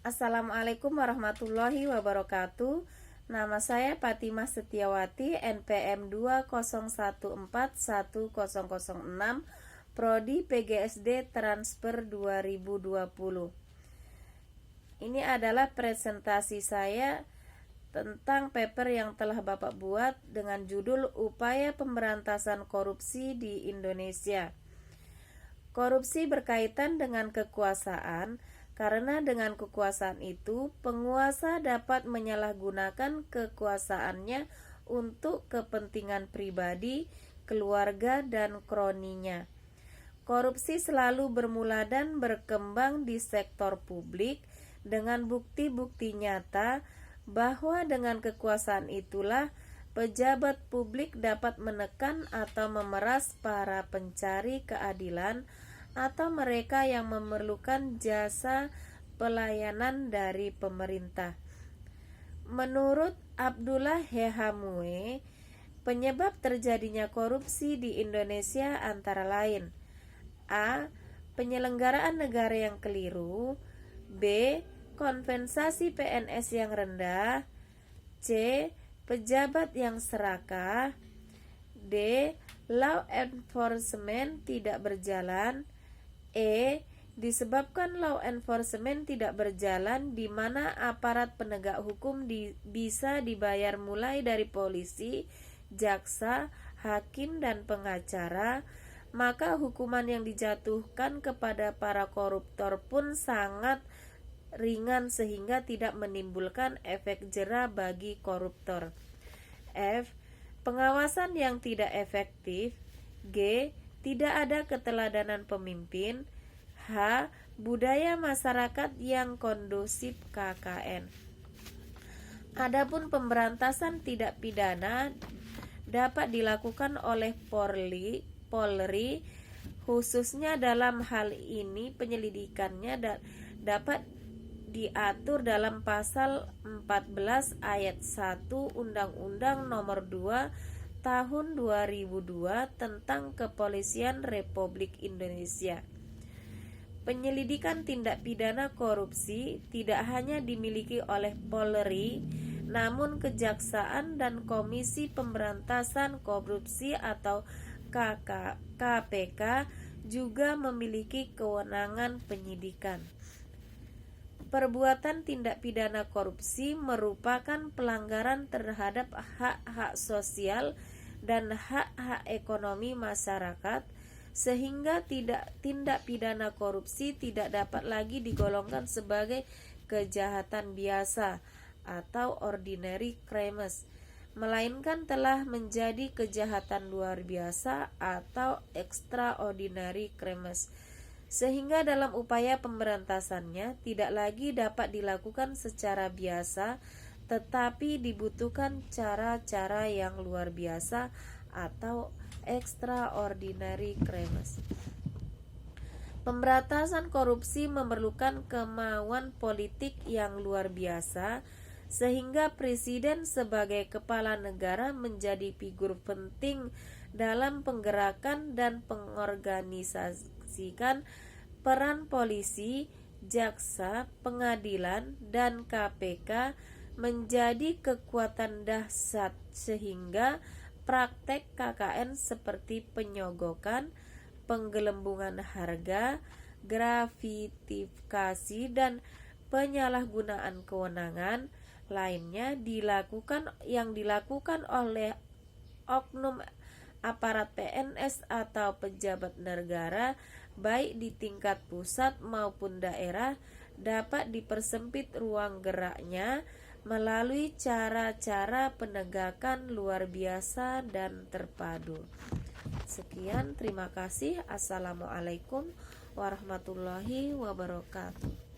Assalamualaikum warahmatullahi wabarakatuh. Nama saya Fatimah Setiawati, NPM 201410006, Prodi PGSD Transfer 2020. Ini adalah presentasi saya tentang paper yang telah Bapak buat dengan judul Upaya Pemberantasan Korupsi di Indonesia. Korupsi berkaitan dengan kekuasaan, karena dengan kekuasaan itu, penguasa dapat menyalahgunakan kekuasaannya untuk kepentingan pribadi, keluarga, dan kroninya. Korupsi selalu bermula dan berkembang di sektor publik dengan bukti-bukti nyata bahwa dengan kekuasaan itulah pejabat publik dapat menekan atau memeras para pencari keadilan atau mereka yang memerlukan jasa pelayanan dari pemerintah. Menurut Abdullah Hehamue, penyebab terjadinya korupsi di Indonesia antara lain: A. Penyelenggaraan negara yang keliru, B. Kompensasi PNS yang rendah, C. Pejabat yang serakah, D. Law enforcement tidak berjalan, E. Disebabkan law enforcement tidak berjalan di mana aparat penegak hukum bisa dibayar mulai dari polisi, jaksa, hakim, dan pengacara, maka hukuman yang dijatuhkan kepada para koruptor pun sangat ringan sehingga tidak menimbulkan efek jera bagi koruptor. F. Pengawasan yang tidak efektif. G. Tidak ada keteladanan pemimpin. H. Budaya masyarakat yang kondusif KKN. Adapun pemberantasan tidak pidana dapat dilakukan oleh Polri, khususnya dalam hal ini penyelidikannya dapat diatur dalam pasal 14 ayat 1 Undang-Undang Nomor 2 Tahun 2002 tentang Kepolisian Republik Indonesia. Penyelidikan tindak pidana korupsi tidak hanya dimiliki oleh Polri, namun Kejaksaan dan Komisi Pemberantasan Korupsi atau KPK juga memiliki kewenangan penyidikan. Perbuatan tindak pidana korupsi merupakan pelanggaran terhadap hak-hak sosial dan hak-hak ekonomi masyarakat, sehingga tindak pidana korupsi tidak dapat lagi digolongkan sebagai kejahatan biasa atau ordinary crimes, melainkan telah menjadi kejahatan luar biasa atau extraordinary crimes, sehingga dalam upaya pemberantasannya tidak lagi dapat dilakukan secara biasa, tetapi dibutuhkan cara-cara yang luar biasa atau extraordinary crimes. Pemberantasan korupsi memerlukan kemauan politik yang luar biasa, sehingga presiden sebagai kepala negara menjadi figur penting dalam penggerakan dan pengorganisasikan peran polisi, jaksa, pengadilan, dan KPK menjadi kekuatan dahsyat sehingga praktek KKN seperti penyogokan, penggelembungan harga, gratifikasi, dan penyalahgunaan kewenangan lainnya dilakukan oleh oknum aparat PNS atau pejabat negara baik di tingkat pusat maupun daerah dapat dipersempit ruang geraknya melalui cara-cara penegakan luar biasa dan terpadu. Sekian, terima kasih. Assalamualaikum warahmatullahi wabarakatuh.